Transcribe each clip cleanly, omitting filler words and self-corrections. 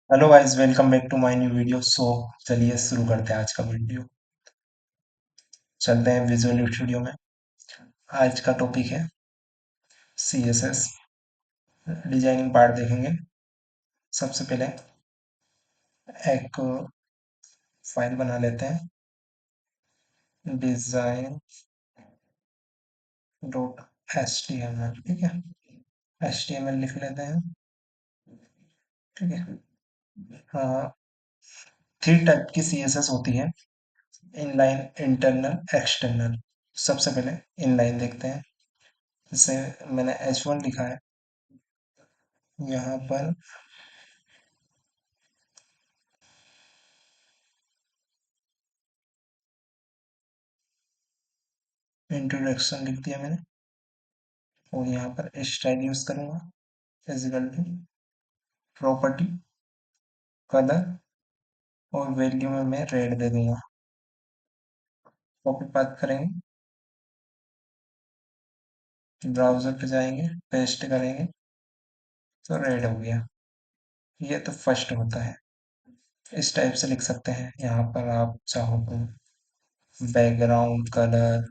Hello guys, welcome back to my new video. चलिए शुरू करते हैं आज का वीडियो। चलते हैं विजुअल स्टूडियो में। आज का टॉपिक है CSS डिजाइनिंग पार्ट देखेंगे। सबसे पहले एक फाइल बना लेते हैं, डिजाइन डॉट HTML। ठीक है, HTML लिख लेते हैं। ठीक है। हाँ, 3 टाइप की CSS होती है: इनलाइन, इंटरनल, एक्सटर्नल। सबसे पहले इनलाइन देखते हैं। जैसे मैंने H1 लिखा है, यहाँ पर इंट्रोडक्शन लिख दिया मैंने, और यहाँ पर स्टाइल यूज करूंगा। फिजिकल टू प्रॉपर्टी, कलर, और वैल्यू में मैं रेड दे दूंगा। कॉपी पाथ करेंगे, ब्राउजर पे जाएंगे, पेस्ट करेंगे, तो रेड हो गया। ये तो फर्स्ट होता है। इस टाइप से लिख सकते हैं। यहाँ पर आप चाहो तो बैकग्राउंड कलर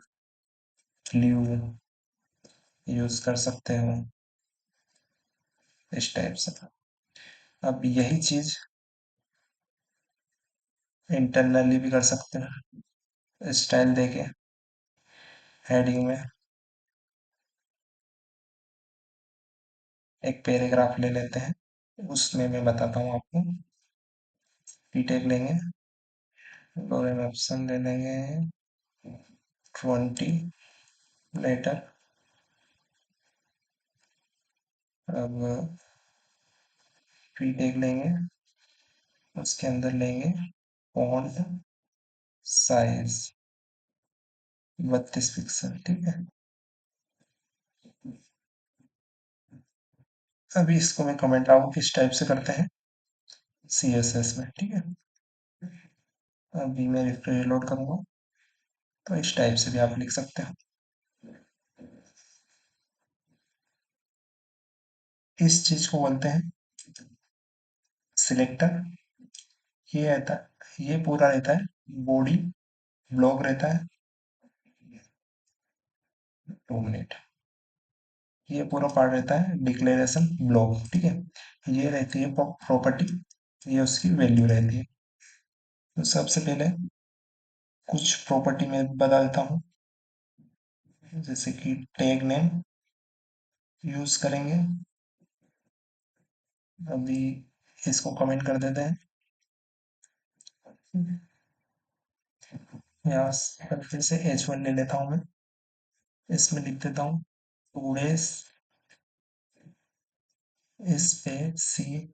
ब्लू यूज कर सकते हो, इस टाइप से। अब यही चीज इंटरनली भी कर सकते हैं। स्टाइल देके हेडिंग में एक पैराग्राफ ले लेते हैं, उसमें मैं बताता हूँ आपको। टैग लेंगे, लोरेन ऑप्शन ले लेंगे 20 लेटर। अब टैग लेंगे, उसके अंदर लेंगे फॉन्ट साइज 32 पिक्सल। ठीक है। अभी इसको मैं कमेंट आउट किस टाइप से करते हैं CSS में। ठीक है। अभी मैं रिलोड करूंगा, तो इस टाइप से भी आप लिख सकते हैं। इस चीज को बोलते हैं सिलेक्टर। ये रहता है, ये पूरा रहता है बॉडी ब्लॉक रहता है। 2 मिनट। ये पूरा पार्ट रहता है डिक्लेरेशन ब्लॉक। ठीक है। ये रहती है प्रॉपर्टी, ये उसकी वैल्यू रहती है। तो सबसे पहले कुछ प्रॉपर्टी में बदलता हूँ, जैसे कि टैग नेम यूज करेंगे। अभी इसको कमेंट कर देते हैं। यहाँ पर फिर से H1 ले लेता हूँ मैं, इसमें लिख देता हूँ 2 days स्पेसियल्स।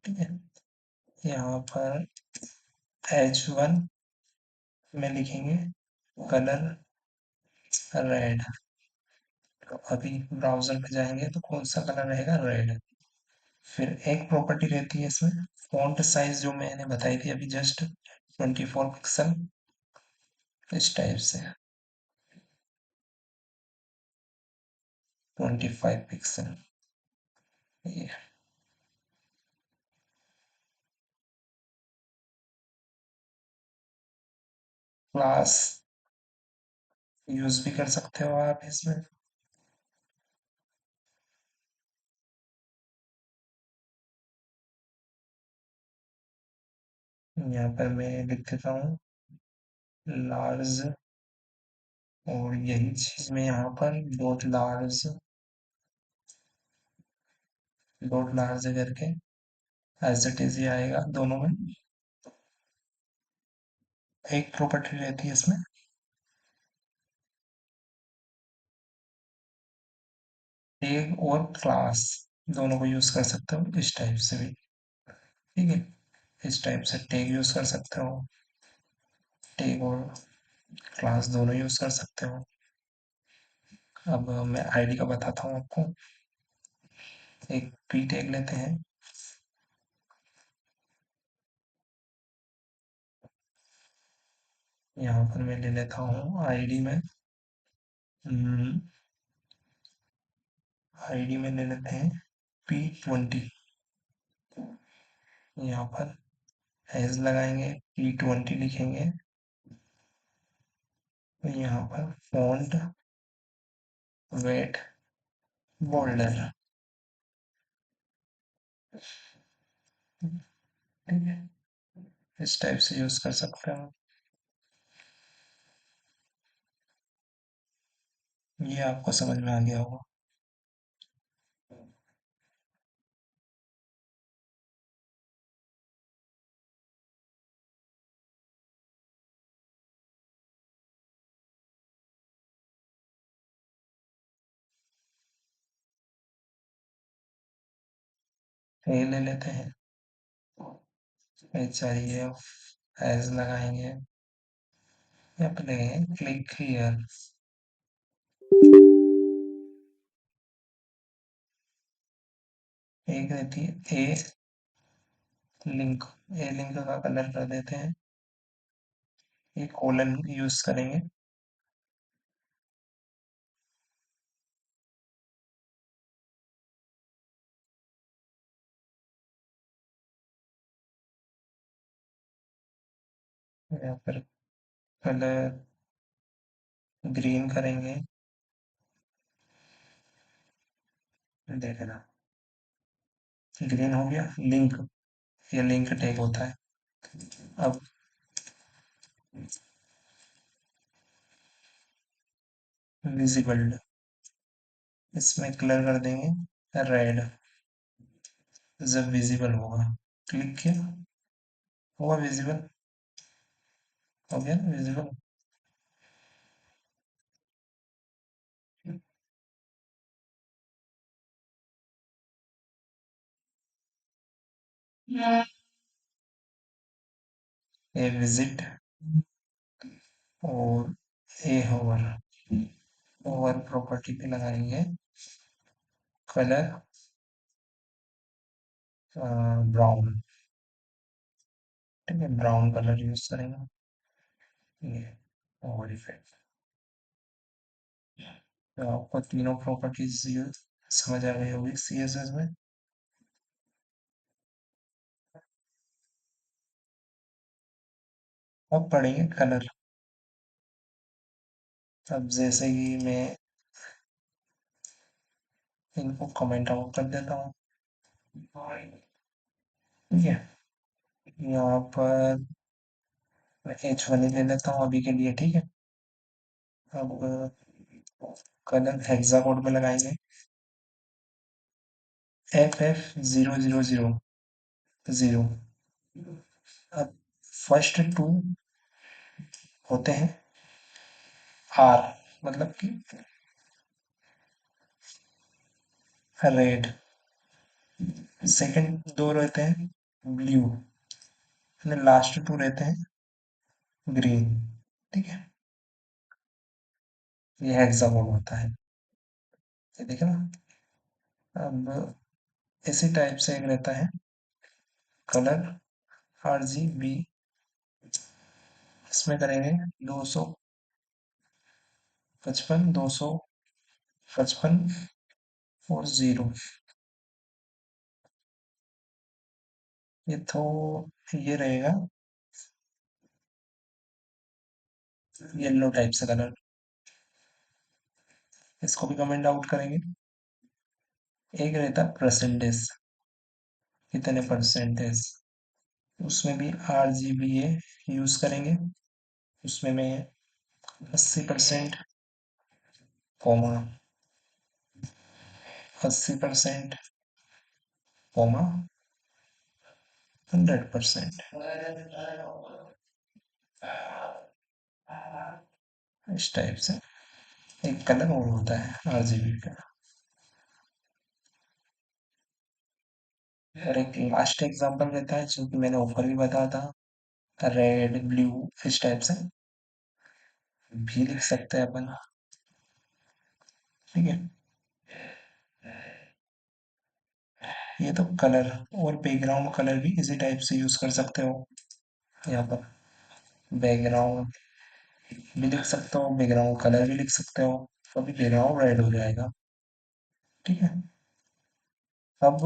ठीक है। यहाँ पर H1 में लिखेंगे कलर रेड। तो अभी ब्राउजर पे जाएंगे तो कौन सा कलर रहेगा? रेड। फिर एक प्रॉपर्टी रहती है इसमें, फॉन्ट साइज, जो मैंने बताई थी अभी जस्ट, 24 पिक्सल। इस टाइप से 25 पिक्सल। ये क्लास यूज भी कर सकते हो आप इसमें। यहाँ पर मैं लिख देता हूँ लार्ज, और यही चीज मैं यहाँ पर डॉट लार्ज करके एज इट इज ही आएगा दोनों में। एक प्रॉपर्टी रहती है इसमें, टैग और क्लास, दोनों को यूज कर सकते हो इस टाइप से भी। ठीक है। इस टाइप से टैग यूज कर सकते हो, टैग और क्लास दोनों यूज कर सकते हो। अब मैं आईडी का बताता हूँ आपको। एक पी टैग लेते हैं, यहाँ पर मैं ले लेता हूँ आईडी में, आईडी में ले लेते हैं P20। यहाँ पर एज लगाएंगे, P20 लिखेंगे, यहाँ पर फॉन्ट वेट बोल्डर। ठीक है, इस टाइप से यूज कर सकते हो। ये आपको समझ में आ गया होगा। ये ले लेते हैं, ये चाहिए, एज लगाएंगे, यहाँ पे लगेंगे क्लिक हियर। एक रहती है ए लिंक, ए लिंक का कलर कर देते हैं, ये कोलन यूज करेंगे। यहाँ पर कलर ग्रीन करेंगे, देखना ग्रीन हो गया लिंक, ये लिंक टैग होता है। अब विजिबल, इसमें कलर कर देंगे रेड, जब विजिबल होगा, क्लिक किया, हुआ विजिबल, हो गया ना विजिबल। ए विजिट और ए होवर, ओवर प्रॉपर्टी पे लगाएंगे कलर ब्राउन। ठीक है, ब्राउन कलर यूज करेंगे, ये ओवर इफेक्ट। तो आपको तीनों प्रॉपर्टीज समझ आ गई होगी सीएसएस में। अब पढ़ेंगे कलर। अब जैसे ही मैं इनको कमेंट आउट कर देता हूँ, ठीक है, यहाँ पर मैं H1 ही ले लेता हूँ अभी के लिए, ठीक है। अब कलर हेक्सा कोड में लगाएंगे, FF0000। अब फर्स्ट टू होते हैं आर, मतलब कि रेड, सेकंड दो रहते हैं ब्लू, लास्ट टू रहते हैं ग्रीन। ठीक है, ये हेक्सागोन होता है, ये देखो ना। अब इसी टाइप से एक रहता है कलर RGB, इसमें करेंगे 255, 255 और 0। ये तो ये रहेगा येलो टाइप से कलर, इसको भी कमेंट आउट करेंगे। एक रहता परसेंटेज, कितने परसेंटेज, उसमें भी RGB यूज करेंगे, उसमें मैं 80%, कॉमा 80%, कॉमा 100%, इस टाइप से एक कलर और होता है RGB का। और एक लास्ट एग्जांपल रहता है जो कि मैंने ऊपर भी बताया था, रेड ब्लू, इस टाइप से भी लिख सकते हैं अपन। ठीक है, ये तो कलर, और बैकग्राउंड कलर भी इसी टाइप से यूज कर सकते हो। यहाँ पर बैकग्राउंड भी लिख सकते हो, बैकग्राउंड कलर भी लिख सकते हो, तो अभी बैकग्राउंड रेड हो जाएगा। ठीक है, अब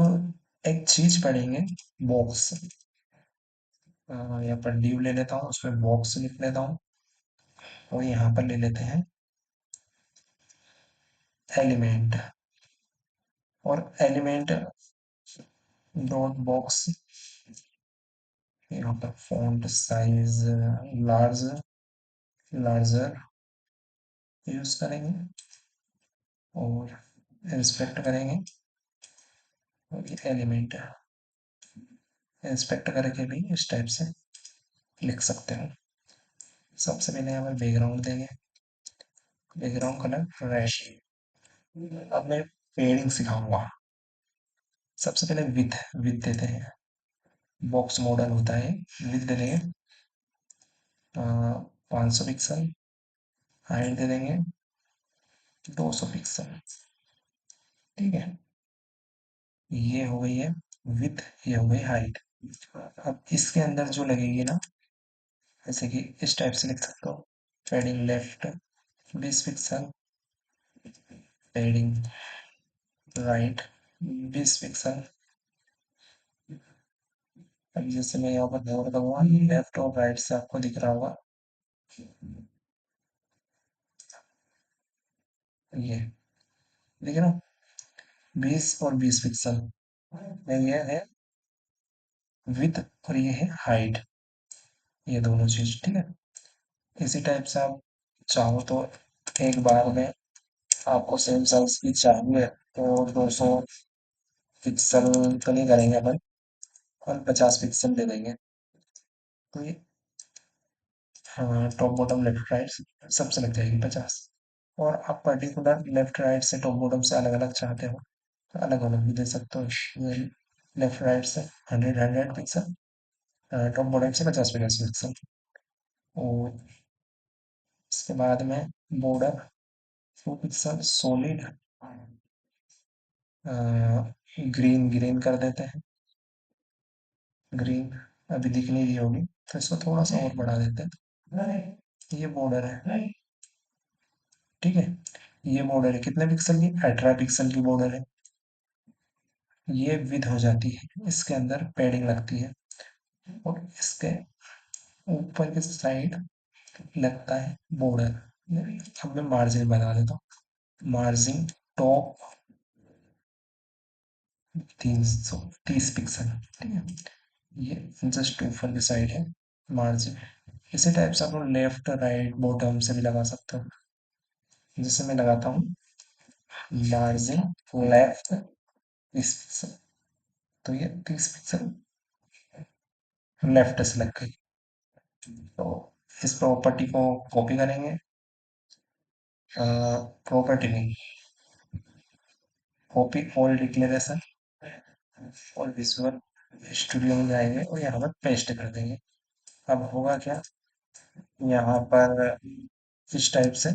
एक चीज पढ़ेंगे, बॉक्स। यहाँ पर ड्यू ले लेता हूँ, उसमें बॉक्स लिख लेता हूँ, और यहाँ पर ले लेते हैं एलिमेंट, और एलिमेंट डॉट बॉक्स। यहाँ पर font size large, larger use करेंगे, और इंस्पेक्ट करेंगे, और ये एलिमेंट इंस्पेक्ट करके भी इस टाइप से लिख सकते हो। सबसे पहले यहाँ पर बैकग्राउंड देंगे, बैकग्राउंड कलर रेड। अब मैं पेडिंग सिखाऊंगा। सबसे पहले विथ, विथ देते हैं, बॉक्स मॉडल होता है, विथ दे देंगे 500 पिक्सल, हाइट दे देंगे 200 पिक्सल। ठीक है, ये हो गई है विथ, ये हो गई हाइट। अब इसके अंदर जो लगेगी ना, जैसे कि इस टाइप से लिख सकते हो, padding left 20 pixel, padding right 20 pixel. अब जैसे मैं यहाँ पर बोर्ड दूंगा, लेफ्ट और राइट से आपको दिख रहा होगा, ये दिख रहा, 20 और 20 पिक्सल। ये है विथ, और ये है हाइट, ये दोनों चीज। ठीक है, इसी टाइप से आप चाहो तो एक बार में आपको सेम साइज की चाहिए तो 200 पिक्सल तो नहीं करेंगे अपन, और 50 पिक्सल दे देंगे। तो ये हाँ, टॉप बॉटम लेफ्ट राइट सबसे लग जाएगी 50। और आप पर्टिकुलर लेफ्ट राइट से टॉप बॉटम से अलग अलग चाहते हो तो अलग अलग भी दे सकते हो। ये लेफ्ट राइट से 100 100 पिक्सल, टॉप बॉटम से 50 50 पिक्सल। और इसके बाद में border 2 pixel solid, green, green कर देते हैं, ग्रीन अभी दिख नहीं रही होगी तो इसको थोड़ा सा और बढ़ा देते हैं। ये बॉर्डर है, ठीक है, ये बॉर्डर है कितने पिक्सल की, 18 पिक्सल की बॉर्डर है। ये विद हो जाती है, इसके अंदर पैडिंग लगती है, और इसके ऊपर के साइड लगता है बॉर्डर। अब मैं मार्जिन बना देता हूँ, मार्जिन टॉप 330 पिक्सल। ठीक है, ये जस्ट ऊपर की साइड है मार्जिन। इसी टाइप से आप लोग लेफ्ट राइट बॉटम से भी लगा सकते हो। जैसे मैं लगाता हूँ मार्जिन लेफ्ट 30 पिक्सल, तो ये 30 पिक्सल लेफ्ट से लग गई। तो इस प्रॉपर्टी को कॉपी करेंगे, प्रॉपर्टी नहीं, कॉपी ऑल डिक्लेरेशन, और विजुअल स्टूडियो में जाएंगे और यहाँ पर पेस्ट कर देंगे। अब होगा क्या, यहाँ पर इस टाइप से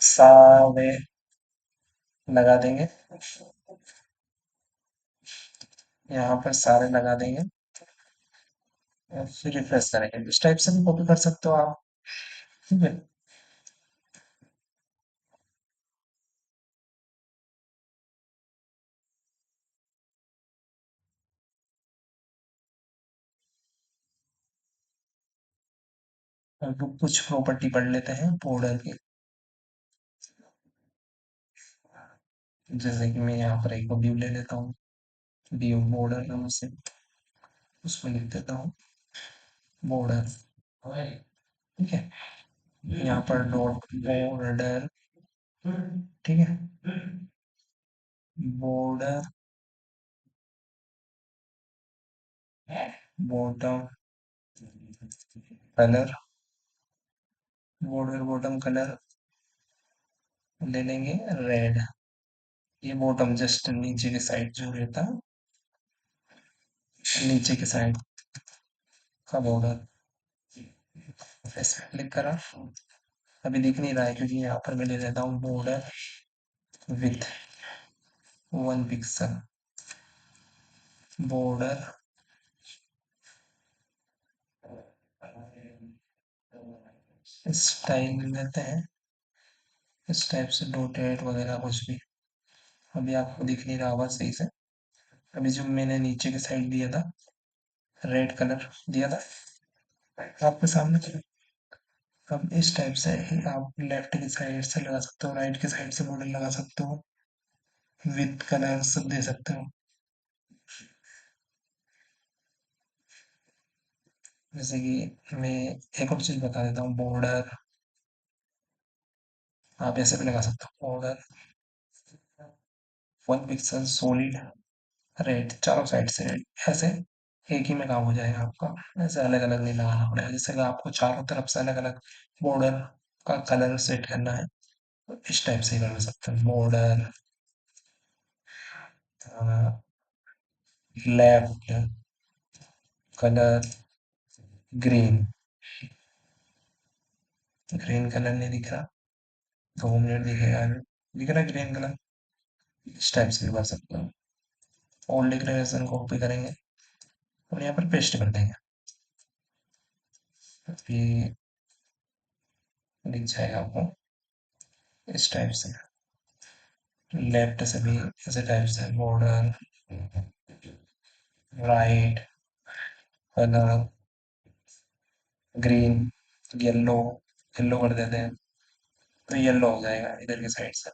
सारे लगा देंगे, यहाँ पर सारे लगा देंगे, और फिर रिफ्रेश करेंगे। इस टाइप से भी कॉपी कर सकते हो आप। ठीक है, अब कुछ प्रॉपर्टी पढ़ लेते हैं बॉर्डर की। जैसे कि मैं यहाँ पर एक व्यू ले लेता हूँ, व्यू बॉर्डर नाम से, उसमें लिख देता हूँ बॉर्डर। ठीक है, यहाँ पर डॉट बॉर्डर, ठीक है, border bottom colour, border bottom colour ले लेंगे रेड। ये बॉटम जस्ट नीचे की साइड जो रहता है, नीचे की साइड का बॉर्डर। इस पे क्लिक करा, अभी दिख नहीं रहा है क्योंकि यहाँ पर मैं ले लेता हूँ border with 1 pixel, border style लेते हैं, इस टाइप से डॉटेड वगैरह कुछ भी। अभी आपको दिख नहीं रहा होगा सही से, अभी जो मैंने नीचे के साइड दिया था, रेड कलर दिया था आपके सामने, अब इस टाइप से ही आप लेफ्ट की साइड से लगा सकते हो, राइट की साइड से बॉर्डर लगा सकते हो, विथ कलर सब दे सकते हो। जैसे कि मैं एक और चीज बता देता हूँ, बॉर्डर आप ऐसे भी लगा सकते हो, बॉर्डर 1 पिक्सल सॉलिड रेड, चारों साइड से रेड, ऐसे एक ही में काम हो जाएगा आपका। ऐसे अलग अलग नहीं लगाना पड़ेगा, जैसे कि आपको चारों तरफ से अलग अलग बॉर्डर का कलर सेट करना है, तो इस टाइप से ही कर सकते हैं। Border left colour green, green colour नहीं दिख रहा, 2 मिनट दिखेगा, दिख रहा है ग्रीन कलर, इस टाइप से भी कर सकते हो। ओल्ड डिक्लेरेशन कॉपी करेंगे और यहाँ पर पेस्ट कर देंगे, ये दिख जाएगा आपको इस टाइप से। लेफ्ट से भी इसी टाइप से, border right colour green, yellow, yellow कर देते हैं तो येलो हो जाएगा इधर की साइड से।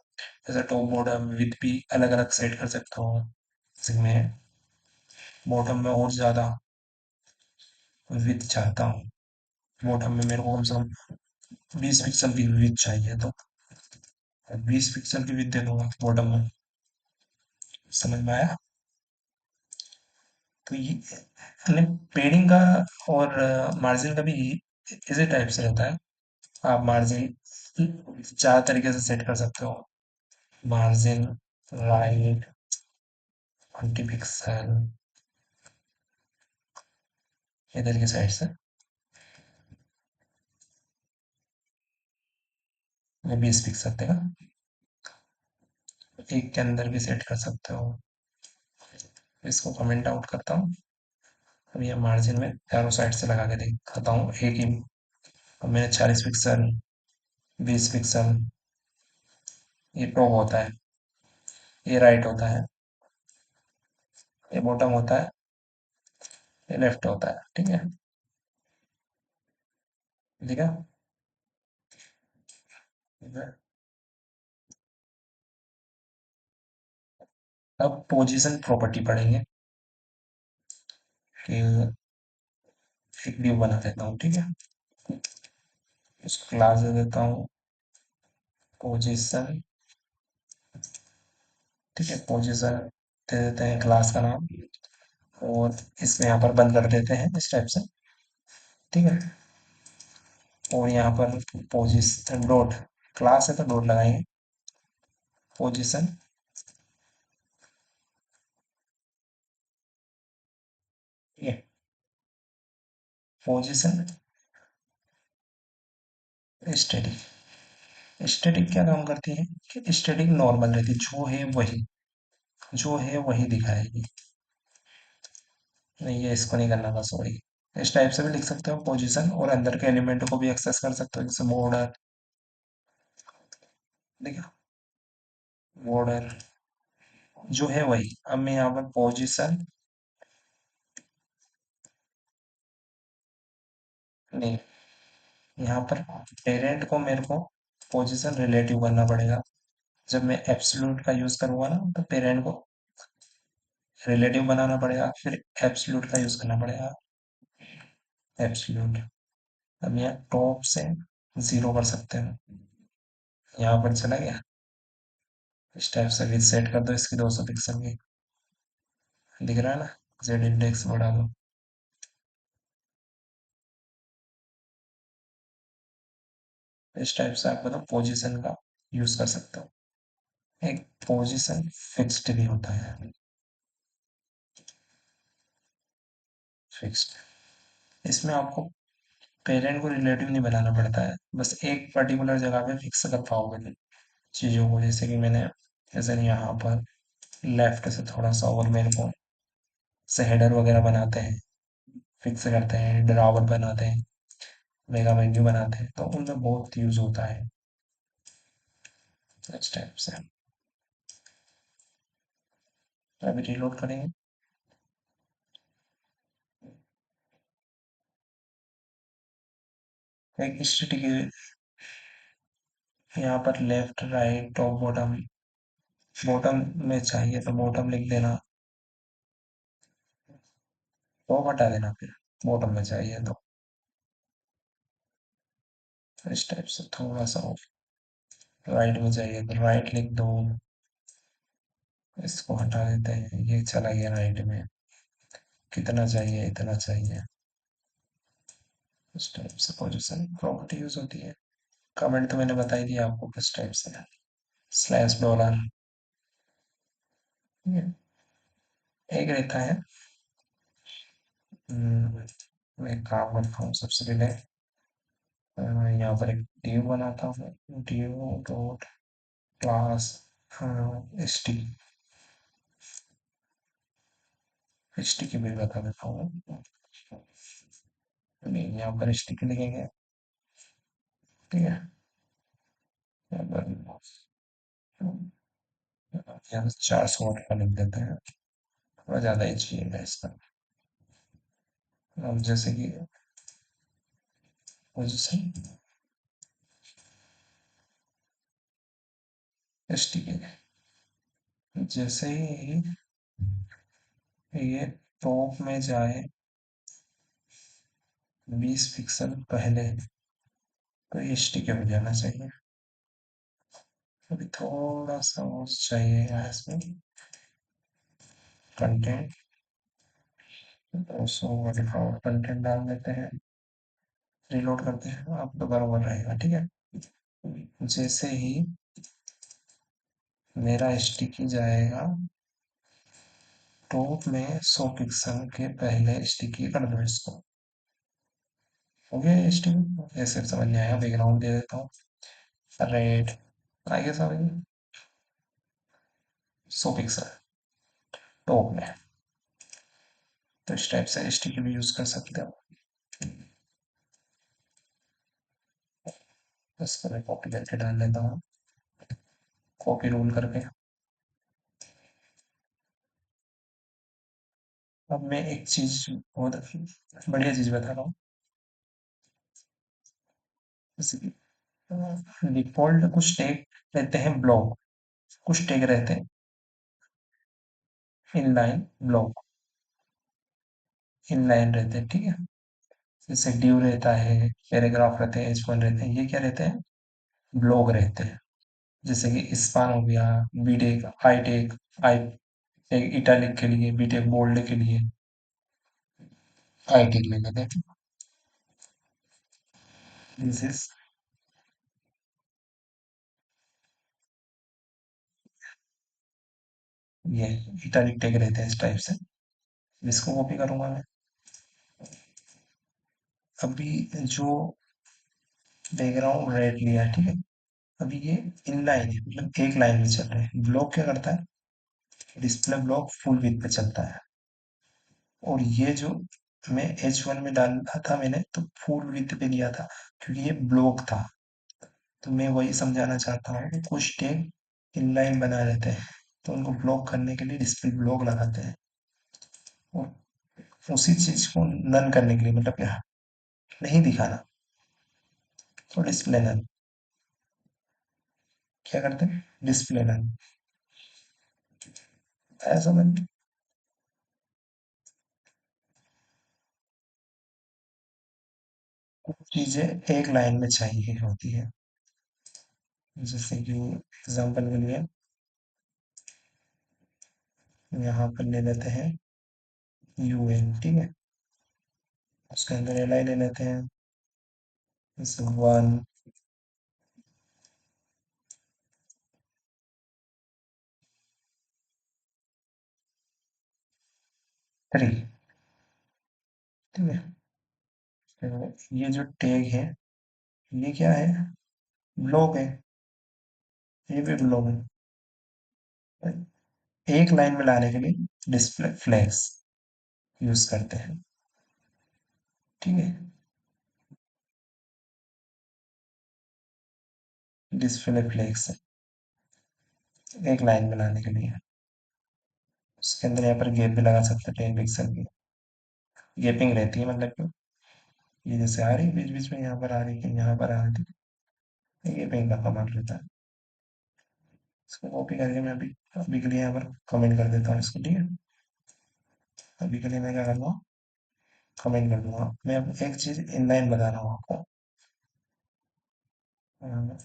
जैसे टॉप बॉटम विथ भी अलग अलग सेट कर सकता हूँ, जैसे मैं बॉटम में और ज़्यादा विथ चाहता हूँ, बॉटम में मेरे को कम से कम 20 पिक्सल की विथ चाहिए, तो 20 पिक्सल की विथ दे दूंगा बॉटम में। समझ में आया? तो ये यानी पेडिंग का और मार्जिन का भी इसी टाइप से रहता है। आप मार्जिन चार तरीके से सेट कर सकते हो, मार्जिन राइट 20 पिक्सल, इधर की साइड से 20 पिक्सल देगा, एक के अंदर भी सेट कर सकते हो। इसको कमेंट आउट करता हूँ, अब ये मार्जिन में चारों साइड से लगा के दिखाता हूँ एक ही। अब मैंने 40 पिक्सल, 20 पिक्सल, ये टॉप होता है, ये राइट होता है, ये बॉटम होता है, ये लेफ्ट होता है, ठीक है? ठीक है? ठीक है। अब पोजीशन प्रॉपर्टी पढ़ेंगे कि एक व्यू बना देता हूँ, ठीक है? इसको क्लास दे देता हूँ पोजीशन, ठीक है? पोजीशन दे देते हैं क्लास का नाम, और इसको यहाँ पर बंद कर देते हैं इस टाइप से, ठीक है? और यहाँ पर पोजीशन डॉट, क्लास है तो डॉट लगाएंगे, पोजीशन, ठीक है? पोजीशन स्टैटिक, स्टैटिक क्या काम करती है कि स्टैटिक नॉर्मल रहती है, जो है वही दिखाएगी। नहीं, ये इसको नहीं करना था, सॉरी। इस टाइप से भी लिख सकते हो पोजीशन, और अंदर के एलिमेंट को भी एक्सेस कर सकते हो, जैसे बॉर्डर, देखा? बॉर्डर जो है वही। अब मैं यहाँ पर पोजीशन, नहीं, यहाँ पर पेरेंट को मेरे को पोजीशन रिलेटिव करना पड़ेगा। जब मैं एब्सोल्यूट का यूज करूंगा ना, तो पेरेंट को रिलेटिव बनाना पड़ेगा, फिर एब्सोल्यूट का यूज करना पड़ेगा, एब्सोल्यूट। अब यहाँ टॉप से 0 कर सकते हैं, यहाँ पर चला गया, इस टाइप से भी सेट कर दो इसकी 200 पिक्सल की, दिख रहा है ना? जेड इंडेक्स बढ़ा दो, इस टाइप से आप मतलब पोजीशन का यूज कर सकते हो। एक पोजीशन फिक्स्ड भी होता है, फिक्स्ड, इसमें आपको पेरेंट को रिलेटिव नहीं बनाना पड़ता है, बस एक पर्टिकुलर जगह पे फिक्स कर पाओगे चीज़ों को। जैसे कि मैंने, जैसे यहाँ पर लेफ्ट से थोड़ा सा, और मेरे को से हेडर वगैरह बनाते हैं, फिक्स करते हैं, ड्रावर बनाते हैं, मेगा मेन्यू बनाते हैं, तो उनमें बहुत यूज होता है इस टाइप से। अभी रिलोड करेंगे। एक स्टिक यहाँ पर left right top bottom, bottom में चाहिए तो बॉटम लिख देना, टॉप हटा देना, फिर बॉटम में चाहिए तो इस टाइप से थोड़ा सा राइट में चाहिए तो राइट लिख दो, इसको हटा देते हैं, ये चला गया राइट में, कितना चाहिए इतना चाहिए, इस टाइप से पोजीशन प्रॉपर्टी यूज होती है। कमेंट तो मैंने बता ही दिया आपको किस टाइप से, स्लैश डॉलर, एक रहता है। मैं एक काम करता हूँ सबसे पहले, यहाँ पर एक div बनाता हूँ, div dot class st, st की भी बता देता हूँ, नहीं यहाँ पर st लिखेंगे, ठीक है, यहाँ पर यहाँ पर 400 वाट का लिख देते हैं, थोड़ा ज़्यादा ही चाहिए इसका। अब जैसे कि पोजिशन st के, जैसे ही ये टॉप में जाए 20 पिक्सल पहले, तो ये st हो जाना चाहिए। अभी थोड़ा सा और चाहिए यहाँ इसमें, कंटेंट 200 कंटेंट डाल देते हैं, रिलोड करते हैं, आप तो बराबर रहेगा, ठीक है। जैसे ही मेरा स्टिकी जाएगा टॉप में 100 पिक्सल के पहले, स्टिकी कर दो इसको, हो गया स्टिकी, ऐसे समझ में आया, बैकग्राउंड दे देता हूँ रेड, आगे समझ में, 100 पिक्सल टॉप में, तो इस टाइप से स्टिकी भी यूज कर सकते हो। बस मैं कॉपी करके डाल लेता हूँ, कॉपी रूल करके। अब मैं एक चीज बहुत बढ़िया चीज बता रहा हूँ, जैसे कि डिफॉल्ट कुछ टैग रहते हैं ब्लॉक, कुछ टैग रहते हैं इनलाइन ब्लॉक, इनलाइन रहते हैं, ठीक है। जैसे ड्यू रहता है, पैराग्राफ रहते हैं, H1 रहते हैं, ये क्या रहते हैं, ब्लॉक रहते हैं। जैसे कि स्पान हो गया, B tag, I tag, I tag italic के लिए, बी टेक बोल्ड के लिए आई टेक ले लेते हैं, दिस इज, ये इटैलिक टैग रहते हैं इस टाइप से। इसको कॉपी करूंगा मैं, अभी जो बैकग्राउंड रेड लिया, ठीक है, अभी ये इन लाइन है, मतलब एक लाइन में चल रहे हैं। ब्लॉक क्या करता है, डिस्प्ले ब्लॉक फुल विड्थ पे चलता है, और ये जो मैं H1 में डाला था मैंने, तो फुल विड्थ पे लिया था क्योंकि ये ब्लॉक था। तो मैं वही समझाना चाहता हूँ कि कुछ टैग इनलाइन बना लेते हैं, तो उनको ब्लॉक करने के लिए डिस्प्ले ब्लॉक लगाते हैं, और उसी चीज को नन करने के लिए, मतलब क्या, नहीं दिखाना, तो डिस्प्ले नन, क्या करते हैं, डिस्प्ले नन, ऐसा मैं, कुछ चीजें एक लाइन में चाहिए होती है, जैसे कि एग्जांपल के लिए यहाँ पर ले लेते हैं UN, ठीक है, उसके अंदर LI ले लेते हैं, जैसे 1 3, ठीक है। तो ये जो टैग है, ये क्या है, ब्लॉक है, ये भी ब्लॉक है। एक लाइन में लाने के लिए डिस्प्ले फ्लैग्स यूज करते हैं, ठीक है, डिस्प्ले फ्लैग्स एक लाइन में लाने के लिए। उसके अंदर यहाँ पर गैप भी लगा सकते हैं 10 पिक्सल की, गैपिंग रहती है मतलब कि ये जैसे आ रही बीच बीच में, यहाँ पर आ रही है, यहाँ पर आ रही है, ये पेन का कमाल रहता है। इसको कॉपी करके मैं अभी अभी के लिए यहाँ पर कमेंट कर देता हूँ इसको, ठीक है। अभी के लिए मैं क्या कर दूँगा, कमेंट कर दूंगा। मैं अब एक चीज इनलाइन बता रहा हूँ आपको।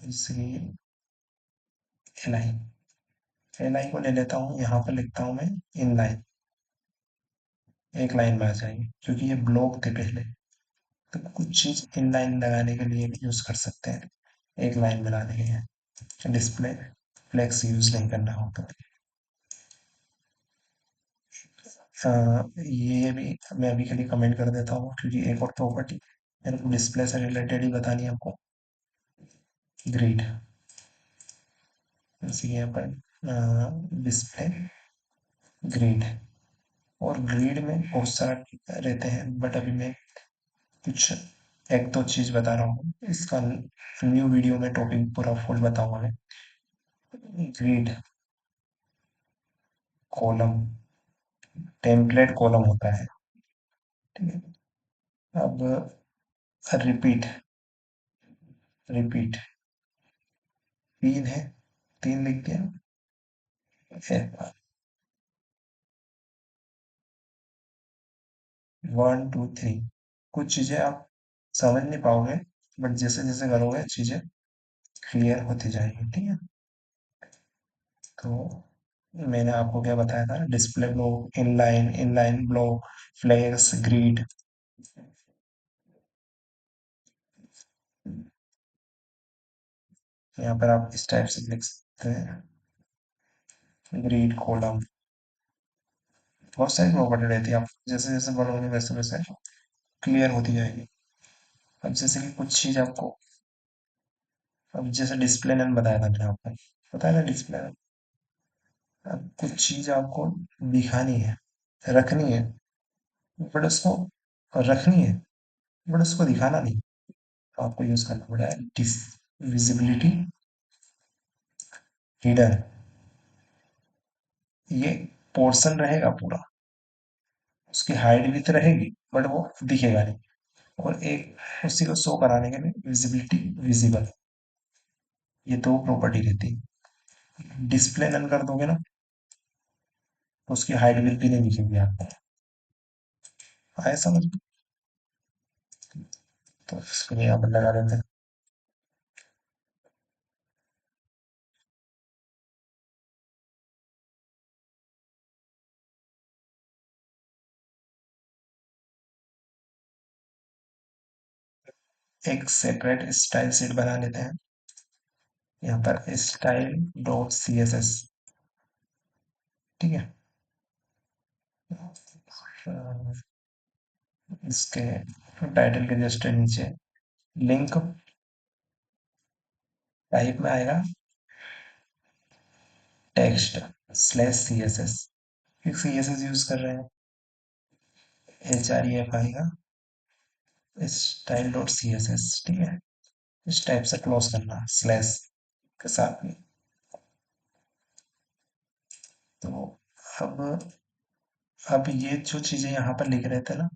जैसे एल आई, एल आई को ले लेता हूँ, यहाँ पर लिखता हूँ मैं इनलाइन, एक लाइन में आ जाएगी, क्योंकि ये ब्लॉक थे पहले। तो कुछ चीज इनलाइन लगाने के लिए भी यूज कर सकते हैं, एक लाइन में लाने के लिए। डिस्प्ले फ्लेक्स यूज नहीं करना होता। ये भी मैं अभी के लिए कमेंट कर देता हूँ, क्योंकि एक और प्रॉपर्टी मेरे को डिस्प्ले से रिलेटेड ही बतानी है आपको। ग्रिड, जैसे यहाँ पर डिस्प्ले ग्रिड, और ग्रिड में बहुत सारा रहते हैं, बट अभी मैं कुछ एक दो चीज बता रहा हूँ। इसका न्यू वीडियो में टॉपिक पूरा फुल बताऊंगा मैं। ग्रिड कॉलम, टेम्पलेट कॉलम होता है, ठीक है। अब रिपीट, रिपीट तीन है, तीन लिख दिया। 1 2 3, कुछ चीजें आप समझ नहीं पाओगे, बट जैसे जैसे करोगे चीजें क्लियर होती जाएगी, ठीक है। तो मैंने आपको क्या बताया था, display block, inline, inline block, flex, grid. यहाँ पर आप इस टाइप से लिख सकते हैं, ग्रिड कॉलम। बहुत सारी प्रॉपर्टी रहती है, आप जैसे जैसे बढ़ोगे वैसे वैसे क्लियर होती जाएगी। अब जैसे कि कुछ चीज आपको, अब जैसे डिस्प्ले नेम बताया था मैंने आपको, बताया ना डिस्प्ले नेम। अब कुछ चीज आपको दिखानी है, रखनी है, बट उसको रखनी है, बट उसको दिखाना नहीं, तो आपको यूज करना पड़ेगा डिस विजिबिलिटी हिडन। ये पोर्शन रहेगा पूरा, उसकी हाइट भी तो रहेगी, बट वो दिखेगा नहीं। और एक उसी को शो कराने के लिए विजिबिलिटी विजिबल, ये दो प्रॉपर्टी रहती है। डिस्प्ले नन कर दोगे ना, तो उसकी हाइट भी नहीं दिखेगी आपको। आए समझ में? तो इसके लिए यहाँ पर लगा देते हैं एक सेपरेट स्टाइल शीट बना लेते हैं। यहाँ पर style dot C S S, ठीक है। इसके टाइटल के जस्ट नीचे लिंक टाइप में आएगा text slash C S S, C S S use कर रहे हैं। एच आर ई एफ आएगा style dot C S S, ठीक है। इस टाइप से क्लोज करना स्लैश के साथ में। तो अब अब ये जो चीजें यहाँ पर लिख रहे थे ना,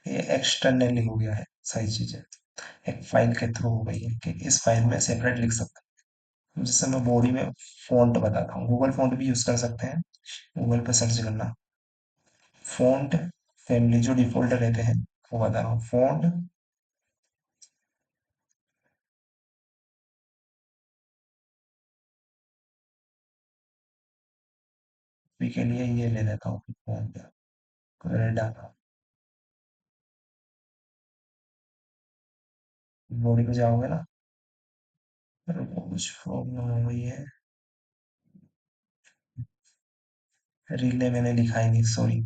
ये एक्सटर्नली हो गया है सारी चीजें, एक फाइल के थ्रू हो गई है कि इस फाइल में सेपरेट लिख सकते हैं। जैसे मैं बॉडी में फॉन्ट बताता हूँ, गूगल फॉन्ट भी यूज कर सकते हैं, गूगल पे सर्च करना फॉन्ट फैमिली जो डिफॉल्ट रहते हैं, वो बता रहा हूँ। फॉन्ट भी के लिए ये ले लेता हूँ, फॉन्ट डाटा। बॉडी पे जाओगे ना, कुछ प्रॉब्लम हो गई है, रिले मैंने लिखा ही नहीं, सॉरी।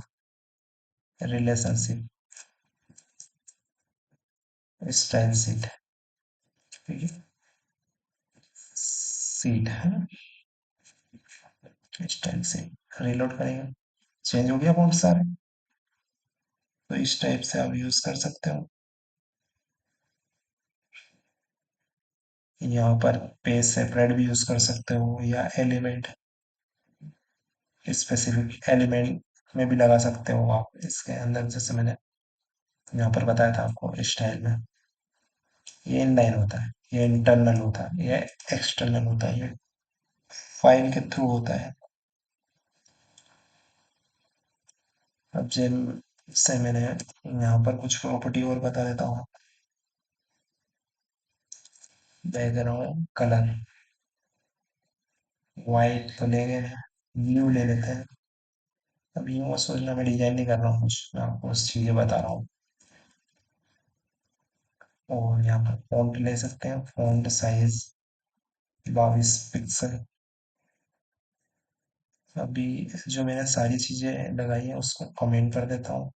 रिलेशनशिप स्टाइल सीट, ठीक है। सीट है स्टाइल सीट, रिलोड करेंगे, चेंज हो गया फॉन्ट सारे। तो इस टाइप से आप यूज कर सकते हो। यहाँ पर पेज सेपरेट भी यूज कर सकते हो, या एलिमेंट स्पेसिफिक एलिमेंट में भी लगा सकते हो आप इसके अंदर, जैसे मैंने यहाँ पर बताया था आपको स्टाइल में। ये इनलाइन होता है, ये इंटरनल होता है, ये एक्सटर्नल होता है, ये फाइल के थ्रू होता है। अब जिन से मैंने यहाँ पर कुछ प्रॉपर्टी और बता देता हूँ। बैकग्राउंड कलर वाइट तो ले गए, ब्लू ले लेते हैं। अब यूँ मत सोचना मैं डिजाइन नहीं कर रहा हूँ कुछ, मैं आपको बस चीजें बता रहा हूँ। और यहाँ पर फॉन्ट ले सकते हैं, फॉन्ट साइज 22 पिक्सल। अभी जो मैंने सारी चीजें लगाई हैं उसको कमेंट कर देता हूँ।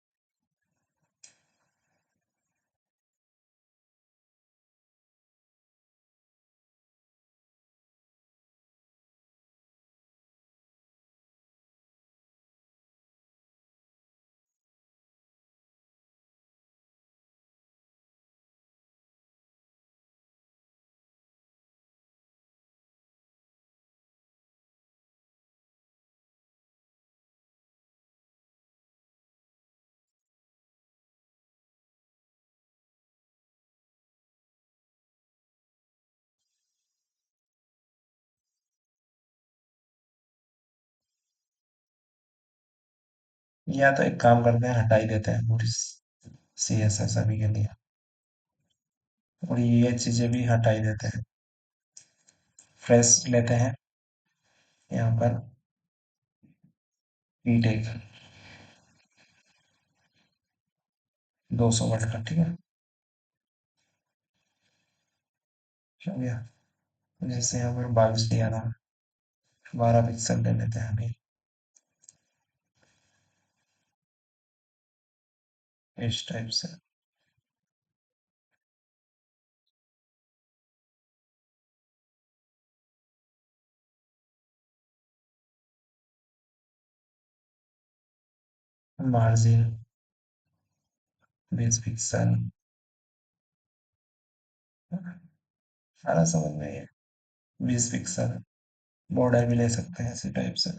या तो एक काम करते हैं, हटा ही देते हैं पूरी CSS अभी के लिए, और ये चीजें भी हटा ही देते हैं। फ्रेश लेते हैं यहाँ पर, टेक 200 वर्ड का, ठीक है। हो गया। जैसे यहाँ पर 22 दिया था, 12 पिक्सल ले लेते हैं अभी, इस टाइप से। मार्जिन 20 पिक्सल, सारा समझ में है। 20 पिक्सल, बॉर्डर भी ले सकते हैं इसी टाइप से।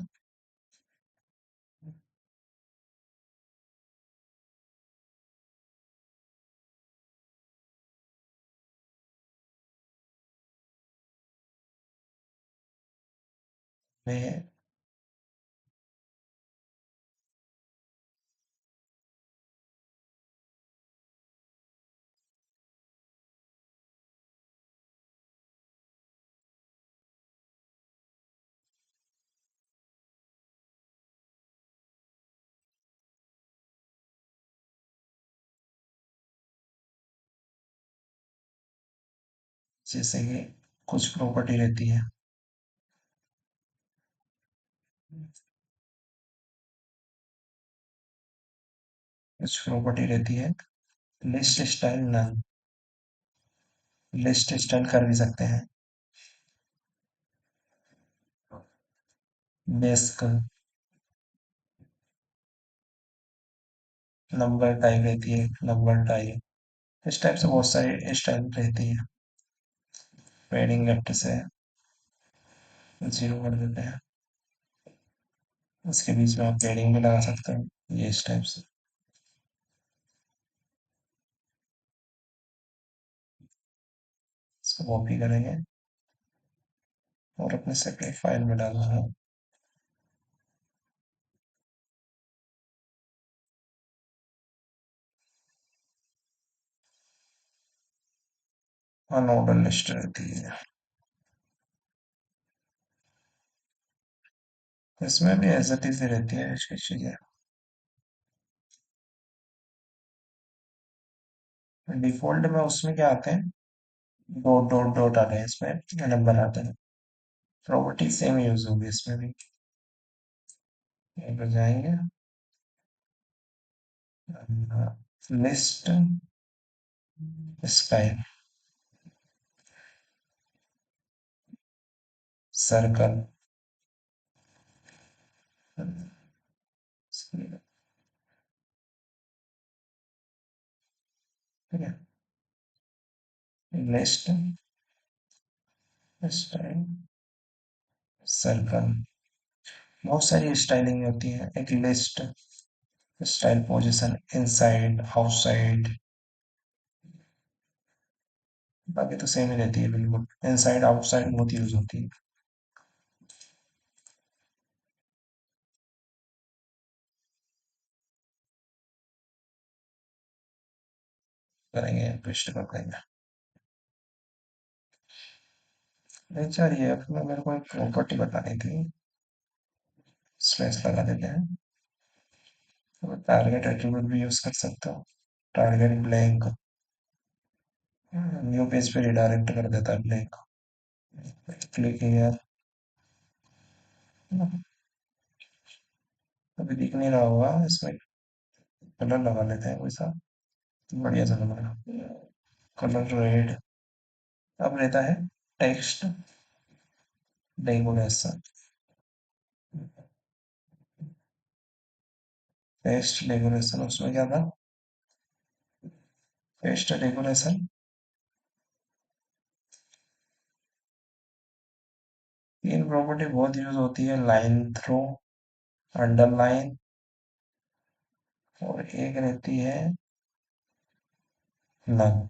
मैं जैसे कि कुछ प्रॉपर्टी रहती है, list style none, list style कर भी सकते हैं। डेस्क नंबर टाइप रहती है, नंबर टाइप, इस टाइप से बहुत सारी स्टाइल रहती है। पेडिंग लेफ्ट से 0 कर देते हैं, उसके बीच में आप पेडिंग भी लगा सकते हैं, ये इस टाइप से। इसको कॉपी करेंगे और अपने सेपरेट फाइल में डालना है। अनऑर्डर लिस्ट रहती है, इसमें भी एज इट इज रहती है इसकी चीजें। डिफॉल्ट में उसमें क्या आते हैं, डॉट डॉट डॉट आते हैं, इसमें नंबर आते हैं। प्रॉपर्टी सेम यूज होगी इसमें भी। यहीं पर जाएंगे, लिस्ट स्टाइल सर्कल, ठीक है। लिस्ट स्टाइल सर्कल, बहुत सारी स्टाइलिंग होती है। एक list style position inside outside, बाकी तो सेम ही रहती है बिल्कुल। इनसाइड आउटसाइड बहुत यूज होती है। करेंगे ट्विस्ट कर देंगे। नहीं चाहिए, अपना मेरे को एक प्रॉपर्टी बतानी थी। स्पेस लगा देते हैं। तो टारगेट एट्रीब्यूट भी यूज कर सकते हो। टारगेट ब्लैंक, न्यू पेज पे रिडायरेक्ट कर देता है ब्लैंक। Click here. अभी दिख नहीं रहा होगा इसमें। कलर लगा लेते हैं कोई सा बढ़िया सा कलर। Colour red. अब रहता है टेक्स्ट डेकोरेशन। टेक्स्ट डेकोरेशन उसमें क्या था? टेक्स्ट डेकोरेशन तीन प्रॉपर्टी बहुत यूज होती है, लाइन थ्रो, अंडरलाइन, और एक रहती है नन।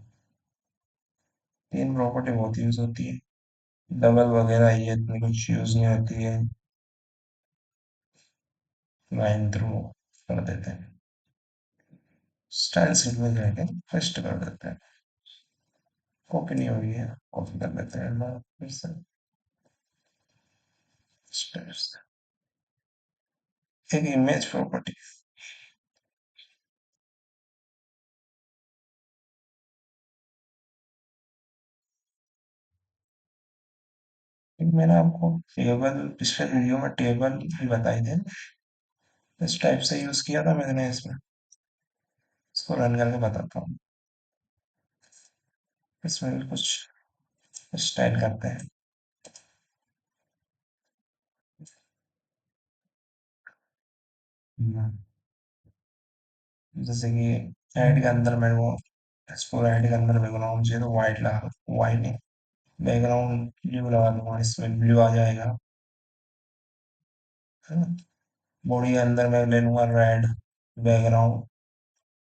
तीन प्रॉपर्टी बहुत यूज होती है। डबल वगैरह ये इतनी कुछ यूज नहीं होती है। लाइन थ्रो कर देते हैं। स्टाइल सीट में जाके पेस्ट कर देते हैं। कॉपी नहीं हुई है, कॉपी कर देते हैं ना फिर से। स्टाइल्स। एक इमेज प्रॉपर्टी। मैंने आपको टेबल पिछले वीडियो में टेबल भी बताई थे। इस टाइप से यूज किया था मैंने इसमें। इसको रन करके बताता हूँ। इसमें भी कुछ स्टाइल करते हैं। हम्म, जैसे कि ऐड के अंदर मेरे को, इसको ऐड के अंदर बैकग्राउंड चाहिए तो व्हाइट लगा, व्हाइट नहीं, बैकग्राउंड ब्लू लगा दूंगा, इसमें ब्लू आ जाएगा। है ना? बॉडी के अंदर मैं ले लूंगा रेड बैकग्राउंड,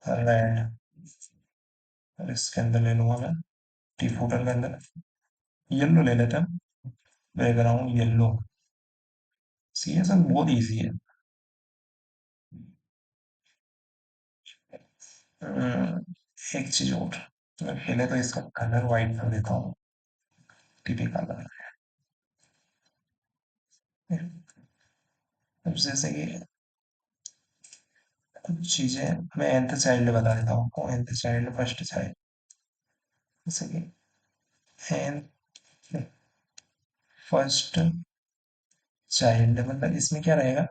रेड। और इसके अंदर ले लूंगा मैं टी फूटर के अंदर येलो ले लेते हैं, बैकग्राउंड येलो। सीएसएस बहुत इजी है। हम्म, एक चीज और, मैं पहले तो इसका कलर वाइट कर देता हूँ। TP colour. अब जैसे कि कुछ चीजें मैं nth चाइल्ड बता देता हूँ आपको। nth चाइल्ड, फर्स्ट चाइल्ड, जैसे कि nth फर्स्ट चाइल्ड, मतलब इसमें क्या रहेगा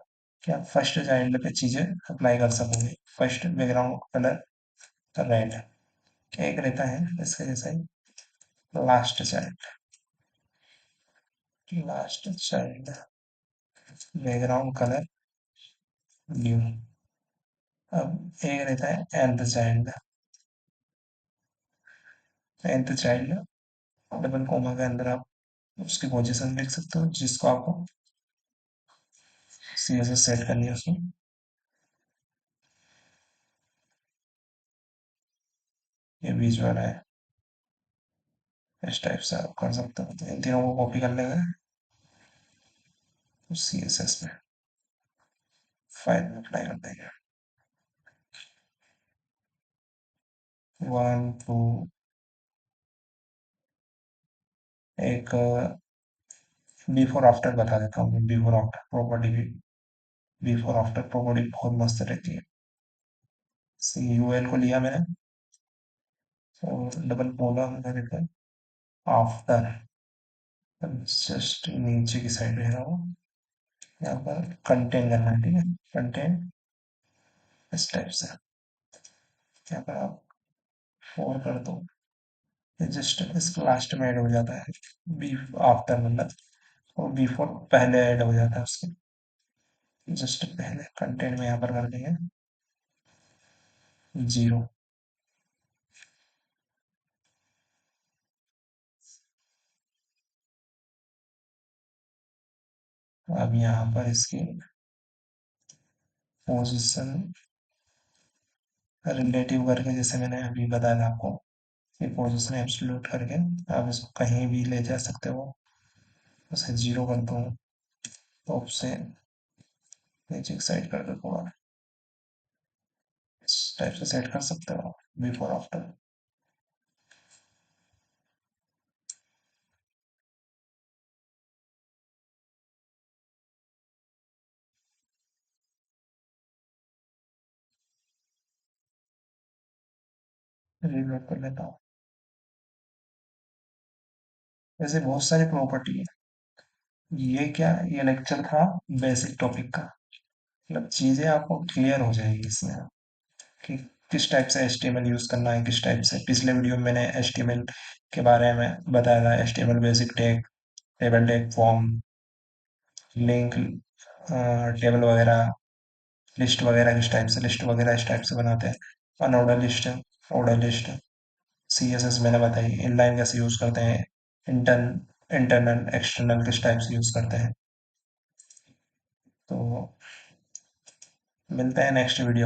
कि आप फर्स्ट चाइल्ड पे चीजें अप्लाई कर सकोगे। First background colour red. एक रहता है इसके जैसा ही last child. Last child background colour blue. अब एक रहता है nth child. nth child double comma के अंदर आप उसकी पोजीशन लिख सकते हो जिसको आपको सीएसएस सेट करनी है उसमें। ये बीच वाला है। इस टाइप से आप कर सकते हो। तो इन तीनों को कॉपी कर लेंगे सीएसएस में, फाइल में अप्लाई कर देंगे। वन टू, एक बिफोर आफ्टर बता देता हूँ। बिफोर आफ्टर प्रॉपर्टी भी, बिफोर आफ्टर प्रॉपर्टी बहुत मस्त रहती है। यूएल को लिया मैंने और डबल बोला मैंने आफ्टर, जस्ट नीचे की साइड रह रहा हूँ। यहाँ पर कंटेंट करना है, ठीक है, कंटेंट इस टाइप से। यहाँ पर आप फोर कर दो, ये जस्ट इसके लास्ट में ऐड हो जाता है। बी आफ्टर मतलब, और बिफोर पहले ऐड हो जाता है उसके, जस्ट पहले कंटेंट में यहाँ पर कर देंगे जीरो। अब यहाँ पर इसकी पोजीशन रिलेटिव करके, जैसे मैंने अभी बताया था आपको, ये पोजीशन एब्सोल्यूट करके आप इसको कहीं भी ले जा सकते हो। उसे 0 कर दो, तो उससे नीचे की साइड कर दो थोड़ा, इस टाइप से सेट कर सकते हो बिफोर आफ्टर। रिलोड कर लेता हूँ। वैसे बहुत सारी प्रॉपर्टी है। ये क्या, ये लेक्चर था बेसिक टॉपिक का, मतलब चीजें आपको क्लियर हो जाएगी इसमें कि किस टाइप से HTML यूज करना है, किस टाइप से। पिछले वीडियो में मैंने HTML के बारे में बताया था, HTML basic tag, table tag, form, link, table वगैरह, लिस्ट वगैरह किस टाइप से, लिस्ट वगैरह इस टाइप से बनाते हैं, unordered list, order list, CSS मैंने बताई, इनलाइन कैसे यूज करते हैं, इंटरनल एक्सटर्नल किस टाइप से यूज करते हैं। तो मिलते हैं नेक्स्ट वीडियो।